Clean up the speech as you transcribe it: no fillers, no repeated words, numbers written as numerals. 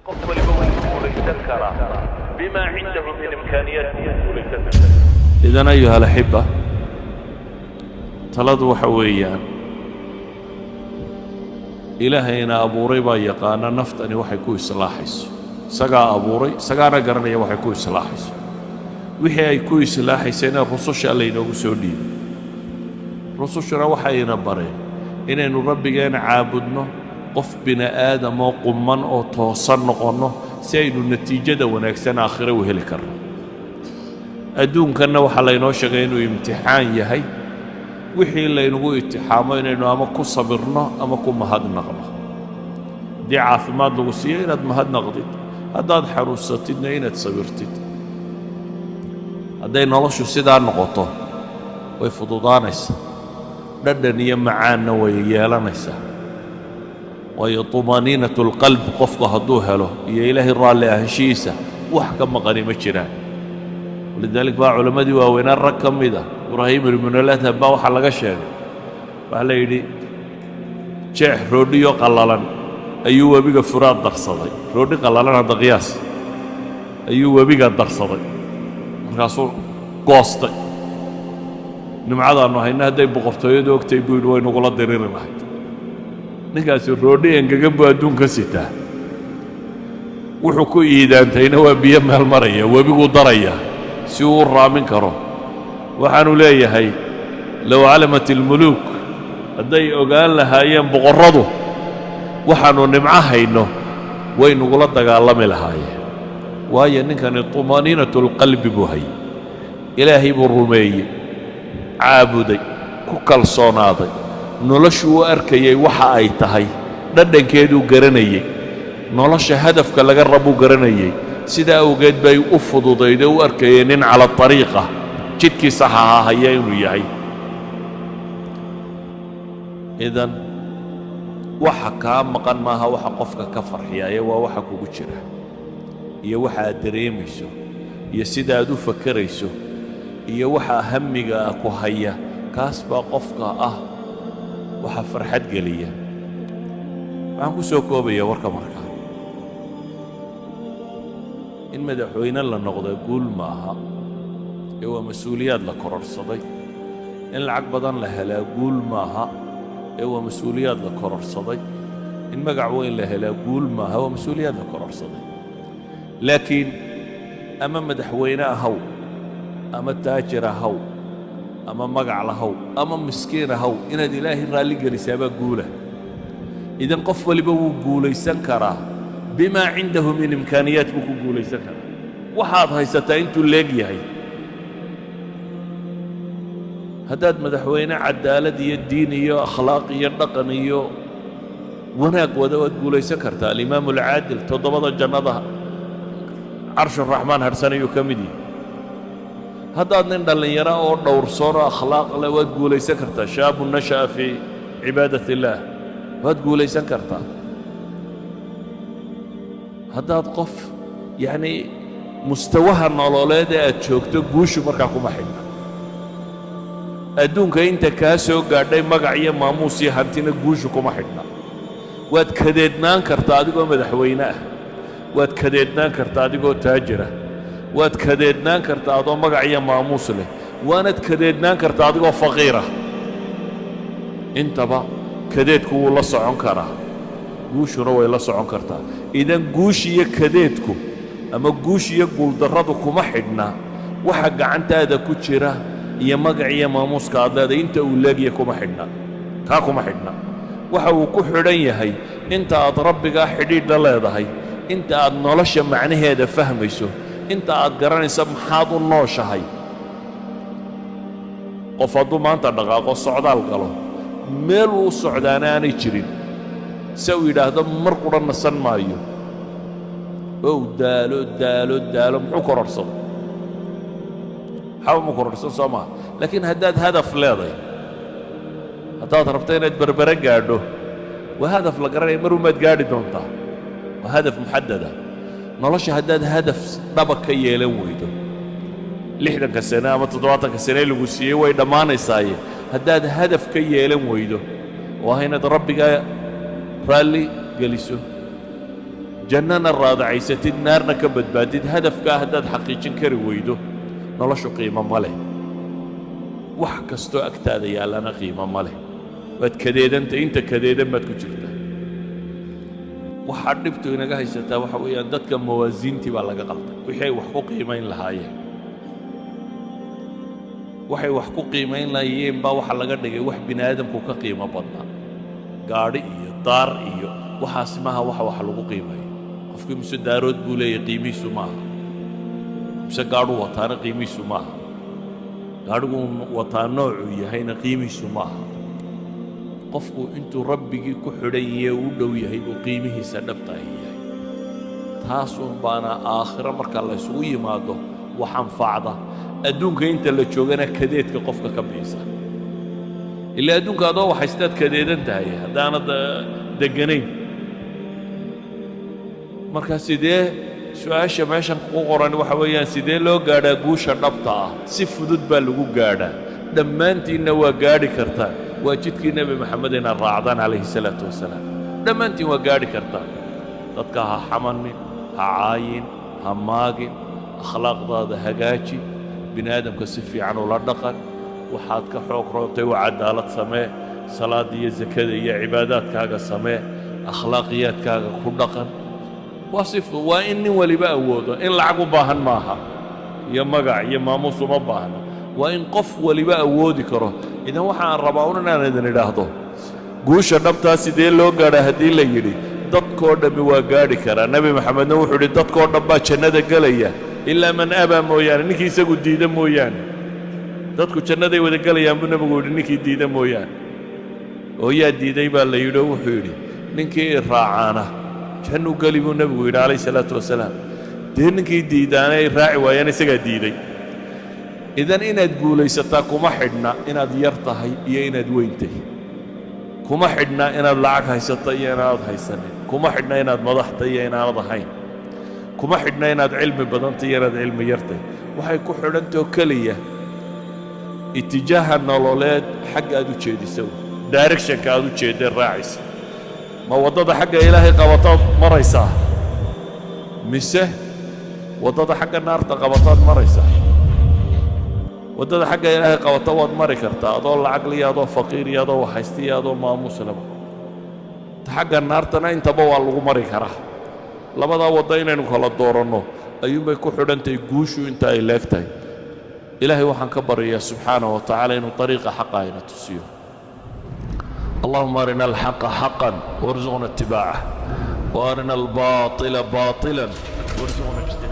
قف لبوي وليتذكر بما عنده من إمكانيات وليتذكر. إذن أيها الأحبة تلضوا حويا إلهينا أبو ريبا يقانا نفتني وحيكو إصلاحيس سقا أبو ري سقانا قرنيا وحيكو إصلاحيس وحي يكو إصلاحيسين الرسوش اللي نوسودين رسوشنا وحينا برين إنه ربنا عابدنا قف بنا آدم وقمان أو توصل نقنه سيد النتيجة ونكسن آخره وهلكر أدون كنا وحلينا شغينو امتحان يهي وحي اللي نقول اتحامين إنه أما كو صبرنا أما كو مهد نغمه دي عافمات لغسية إناد مهد نغضيد هداد حروستنا إناد صبرتد هداي نلاشو سيدان نقطه ويفضودانيس ردنيا معانا ويالانيسا وهي طمانينة القلب قفك هدوها له يا إلهي الرالي أهشيسة وحكم غنيمة جيران ولذلك بقى علماء دي وين الرقم ده إبراهيم المنولات هبا وحلقة شيء وحلا يدي شيخ روديو قلالان أيوة بيجا فراد دقصدي رودي قلالان هذا قياس أيوة بيجا دقصدي رسول قاصد نمعذر إنه هنا هدي بقفتي دوك تيبون وين وقلا درير الواحد ninkaasi roodhi engegan buu adduunka sitaa wuxuu ku iidaantayna waa biyo meel maraya webiguu daraya si uu u raamin karo waxaanu leeyahay low calamat ilmuluuk hadday ogaan lahaayeen boqorradu waxaanu nimco hayno way nugula dagaalami lahaayeen waayo ninkani طumaaniinatu lqalbi buu hayay ilaahay buu rumeeyey caabuday ku kalsoonaaday noloshu u arkayay waxa ay tahay dhadhankeedu garanayay nolosha hadafka laga rabo garanayay sida awgeed bay u fududayday u arkayeen in cala tariiqa jidkii saxaha haya inuu yahay idan waxa kaa maqan maaha waxa qofka ka farxiyaya waa waxa kugu jira iyo waxa aad dareemayso iyo sida aad u fakarayso iyo waxa hamiga ku haya kaas baa qofka ah waxa farxad geliya waxaan ku soo koobaya warka markaa in madaxweyne la noqdo guul maaha ee waa mas-uuliyaad la kororsaday in lacag badan la helaa guul maaha ee waa mas-uuliyaad la kororsaday in magac weyn la helaa guul maaha waa mas-uuliyaad la kororsaday laakiin ama madaxweyne ahaw ama taajir ahaw أما مقع لهو أما مسكين هو إن إلهي رالي قريسابا قوله إذن قف لبو قوله يسنكره بما عنده من إمكانيات بكو قوله يسنكره وحاض هاي ستاينتو الليقي هاي هداد مدحوينة عدالة دي الدينية أخلاقية النقنية وناك ودوات قوله يسنكرتها الإمام العادل تضبط الجنة عرش الرحمن هرساني يكمدي هذا نندل يرى أو دور صورة أخلاق لا وتقول ليس كرتا شاب نشأ في عبادة الله وتقول ليس كرتا هذا قف يعني مستواها النولاد أتشوك تقوش مركاكم محنا أدونك أنت كاسو قاعدين مقعية ماموسي هانتين قوشكم محنا واتكددنان كرتا ديكو مدحويناه واتكددنان كرتا ديكو تاجره waad kadeednaan kartaa adoo magac iyo maamuus leh waanad kadeednaan kartaa adigoo faqiira intaba kadeedku wuu la socon karaa guushuna way la socon kartaa idan guush iyo kadeedku ama guush iyo guuldarradu kuma xidhna waxa gacantaada ku jira iyo magac iyo maamuuska aad leedahay inta uu leegya kuma xidhna kaa kuma xidhna waxa uu ku xidhan yahay inta aad rabbigaa xidhiidh la leedahay inta aad nolosha macnaheeda fahmayso inta aad garanaysa maxaad u nooshahay qof hadduu maanta dhaqaaqo socdaal galo meel uu socdaana aanay jirin se uu yidhaahdo mar qura nasan maayo ow daalo daalo daalo muxuu kororsado xaw mu kororsan soo maha laakiin haddaad hadaf leedahay haddaad rabto inaad berbere gaadho waa hadaf la garanaya mar umaad gaadhi doontaa waa hadaf muxadada nolosha haddaad hadaf dhaba ka yeelan weydo 60 sano ama 70 sano lagu siiyey way dhammaanaysaaye haddaad hadaf ka yeelan weydo waa inaad rabbiga raalli geliso jannana raadacaysatid naarna ka badbaadid hadafkaa haddaad xaqiijin kari weydo noloshu qiimo ma leh wax kastoo agtaada yaallana qiimo ma leh waad kadeedanta inta kadeedan baad ku jirtaa waxaa dhibtu inaga haysataa waxa weeyaan dadka mawaasiintii baa laga qalday wixii ay wax ku qiimayn lahaayeen waxay wax ku qiimayn lahaayeen baa waxa laga dhigay wax bini aadamku ka qiimo badnaa gaadhi iyo daar iyo waxaasi maaha wax lagu qiimayo qofkii mise daarood buu leeyahay qiimihiisu maaha mise gaadhuu wataana qiimihiisu maaha gaadhigu wataa noocuu yahayna qiimihiisu maaha qofku intuu rabbigii ku xidhan yahay u dhow yahay buu qiimihiisa dhabta yahay taasuun baana aakhiro marka la isugu yimaado wax anfacda adduunka inta la joogana kadeedka qofka ka bixisa ilaa adduunka adoo waxaystaad kadeedan tahay haddaanad deganayn marka sidee su-aasha meeshan ku qoran waxa weeyaan sidee loo gaadhaa guusha dhabta ah si fudud baa lagu gaadhaa dhammaantiinna waa gaadhi kartaan waa jidkii nebi maxamed inaad raacdaan calayhi salaatu wasalaam dhammaantiin waa gaadhi kartaan dadka ha xamanin ha caayin ha maagin akhlaaqdaada hagaaji bini aadamka si fiican ula dhaqan waxaad ka xoog roontay waa cadaalad samee salaada iyo zakada iyo cibaadaadkaaga samee akhlaaqiyaadkaaga ku dhaqan waa in nin waliba awoodo in lacag u baahan maaha iyo magac iyo maamuus uma baahna waa in qof waliba awoodi karo idan waxaan rabaa un inaan idin idhaahdo guusha dhabtaa sidee loo gaadhaa haddii la yidhi dadkoo dhammi waa gaadhi karaa nebi maxamedna wuxuu yidhi dadkoo dhan baa jannada gelaya ilaa man abaa mooyaane ninkii isagu diida mooyaane dadku jannaday wada gelayaan buu nebigu yidhi ninkii diida mooyaane oo yaa diiday baa la yidhi oo wuxuu yidhi ninkii i raacaana jannuu geli buu nebigu yidhi calayhi salaatu wasalaam dee ninkii diidaana ay raaci waayaan isagaa diiday idan inaad guulaysataa kuma xidhna inaad yar tahay iyo inaad weyn tahay kuma xidhna inaad lacag haysata iyo inaanad haysanin kuma xidhna inaad madax tahay iyo inaanad ahayn kuma xidhna inaad cilmi badan tahay iyo inaad cilmi yar tahay waxay ku xidhantao keliya itijaaha nololeed xagga aad u jeedisa directionka aad u jeeddee raacaysa ma waddada xagga ilaahay qabataad maraysaa mise waddada xagga naarta qabataad maraysaa waddada xagga ilaahay qabata waad mari kartaa adoo lacag liya adoo faqiir iyo adoo waxhaysta iyo adoo maamuus laba ta xagga naartana intaba waa lagu mari karaa labadaa wadda inaynu kala dooranno ayuunbay ku xidhantahay guushu inta ay leeg tahay ilaahay waxaan ka baryayaa subxaanaه wa tacaala inuu طariiqa xaqa ayna tusiyo allahuma arina alxaqa xaqan warzuqna itibaacaه وارنا الباطل باطلا وارزقنا اجتنابه